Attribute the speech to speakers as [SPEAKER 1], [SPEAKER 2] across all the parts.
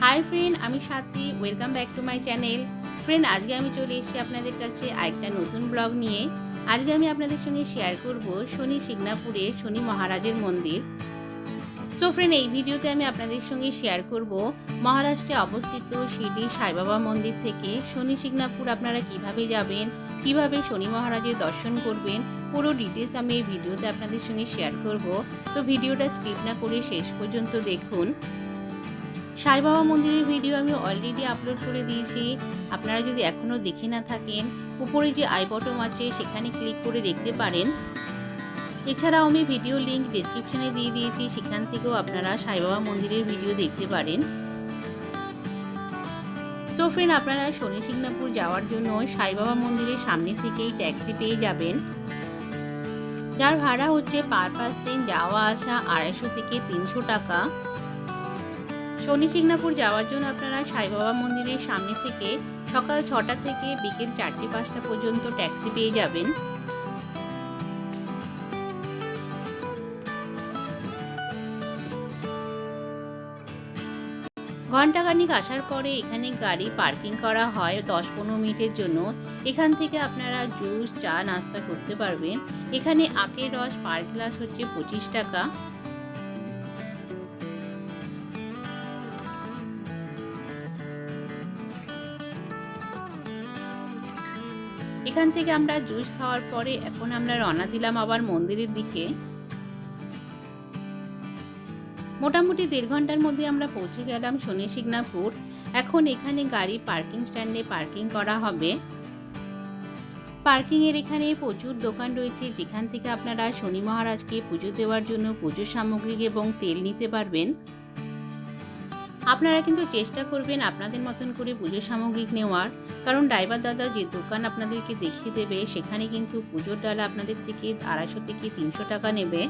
[SPEAKER 1] Hi friend, আমি সাথী। Welcome back to my channel. Friend, আজকে আমি চলে এসেছি আপনাদের কাছে আরেকটা নতুন ব্লগ নিয়ে। আজকে আমি আপনাদের সঙ্গে শেয়ার করব শনি শিগনাপুরে শনি মহারাজের মন্দির। সো ফ্রেন্ড, এই ভিডিওতে আমি আপনাদের সঙ্গে শেয়ার করব মহারাষ্ট্রে অবস্থিত শিরডি সাই বাবা মন্দির থেকে শনি শিগনাপুর আপনারা কিভাবে যাবেন, কিভাবে শনি মহারাজের দর্শন করবেন, পুরো ডিটেলস আমি এই ভিডিওতে আপনাদের সঙ্গে শেয়ার করব। তো ভিডিওটা স্কিপ না করে শেষ পর্যন্ত দেখুন। সাই বাবা মন্দিরের ভিডিও আমি অলরেডি আপলোড করে দিয়েছি। আপনারা যদি এখনও দেখে না থাকেন, উপরে যে আই বটন আছে সেখানে ক্লিক করে দেখতে পারেন। এছাড়াও আমি ভিডিও লিংক ডেসক্রিপশনে দিয়ে দিয়েছি, সেখান থেকেও আপনারা সাই বাবা মন্দিরের ভিডিও দেখতে পারেন। সো ফ্রেন্ড, আপনারা শনি শিগনাপুর যাওয়ার জন্য সাই বাবা মন্দিরের সামনে থেকেই ট্যাক্সি পেয়ে যাবেন, যার ভাড়া হচ্ছে পার পার্সন যাওয়া আসা 250 থেকে 300 টাকা। শনি শিগনাপুর যাওয়ার জন্য আপনারা সাই বাবা মন্দিরের সামনে থেকে সকাল 6টা থেকে বিকেল 4টে-5টা পর্যন্ত ট্যাক্সি পেয়ে যাবেন। ঘণ্টাখানিক আসার পরে এখানে গাড়ি পার্কিং করা হয় 10-15 মিনিটের জন্য। এখান থেকে আপনারা জুস, চা, নাস্তা করতে পারবেন। এখানে আখের রস পার গ্লাস হচ্ছে 25 টাকা। এখান থেকে আমরা জুস খাওয়ার পরে এখন আমরা রওনা দিলাম আবার মন্দিরের দিকে। মোটামুটি 1.5 ঘন্টার মধ্যে আমরা পৌঁছে গেলাম শনি শিগনাপুর। এখন এখানে গাড়ি পার্কিং স্ট্যান্ডে পার্কিং করা হবে। পার্কিংয়ের এখানে প্রচুর দোকান রয়েছে, যেখান থেকে আপনারা শনি মহারাজকে পুজো দেওয়ার জন্য পুজোর সামগ্রী এবং তেল নিতে পারবেন। আপনারা কিন্তু চেষ্টা করবেন আপনাদের মতন করে পুজোর সামগ্রী নেওয়ার, কারণ ড্রাইভার দাদা যে দোকান আপনাদেরকে দেখিয়ে দেবে সেখানে কিন্তু পুজোর ডালা আপনাদের থেকে 250 থেকে 300 টাকা নেবে।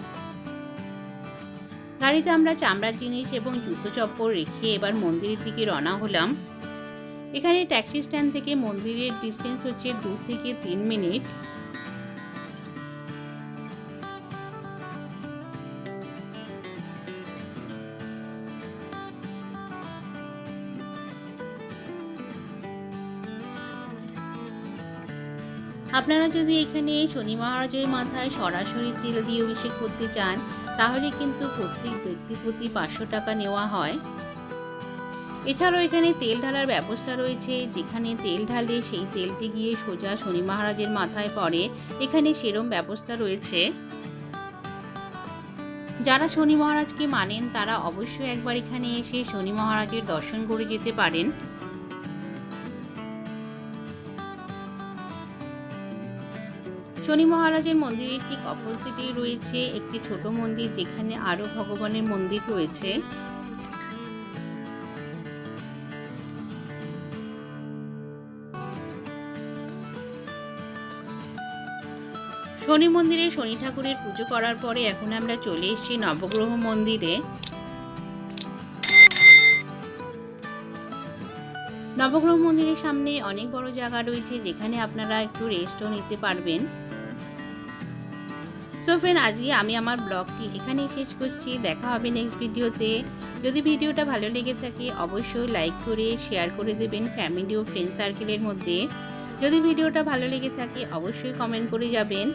[SPEAKER 1] গাড়িতে আমরা চামড়ার জিনিস এবং জুতো চপ্পল রেখে এবার মন্দিরের দিকে রওনা হলাম। এখানে ট্যাক্সি স্ট্যান্ড থেকে মন্দিরের ডিস্টেন্স হচ্ছে 2 থেকে 3 মিনিট। আপনারা যদি এখানে শনি মহারাজের মাথায় সরাসরি তেল দিয়ে অভিষেক করতে চান, তাহলে কিন্তু প্রত্যেক ব্যক্তি প্রতি 500 টাকা নেওয়া হয়। এছাড়াও এখানে তেল ঢালার ব্যবস্থা রয়েছে, যেখানে তেল ঢালে সেই তেলটি গিয়ে সোজা শনি মহারাজের মাথায় পড়ে। এখানে সেরম ব্যবস্থা রয়েছে। যারা শনি মহারাজকে মানেন তারা অবশ্যই একবার এখানে এসে শনি মহারাজের দর্শন করে যেতে পারেন। শনি মহারাজের মন্দিরের ঠিক অপোজিটেই রয়েছে একটি ছোট মন্দির, যেখানে আরও ভগবানের মন্দির রয়েছে। শনি মন্দিরে শনি ঠাকুরের পুজো করার পরে এখন আমরা চলে এসেছি নবগ্রহ মন্দিরে। নবগ্রহ মন্দিরের সামনে অনেক বড় জায়গা রয়েছে, যেখানে আপনারা একটু রেস্টও নিতে পারবেন। সো ফ্রেন্ড, আজকে আমি আমার ব্লগটি এখানেই শেষ করছি। দেখা হবে নেক্সট ভিডিওতে। যদি ভিডিওটা ভালো লেগে থাকে অবশ্যই লাইক করে শেয়ার করে দেবেন ফ্যামিলি ও ফ্রেন্ড সার্কেলের মধ্যে। যদি ভিডিওটা ভালো লেগে থাকে অবশ্যই কমেন্ট করে যাবেন।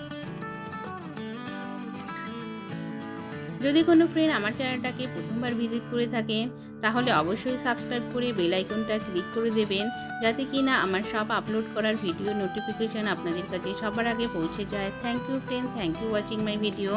[SPEAKER 1] যদি কোনো ফ্রেন্ড আমার চ্যানেলটাকে প্রথমবার ভিজিট করে থাকেন, তাহলে অবশ্যই সাবস্ক্রাইব করে বেল আইকনটা ক্লিক করে দেবেন, যাতে কি না আমার সব আপলোড করার ভিডিও নোটিফিকেশন আপনাদের কাছে সবার আগে পৌঁছে যায়। Thank you friend, thank you watching my video.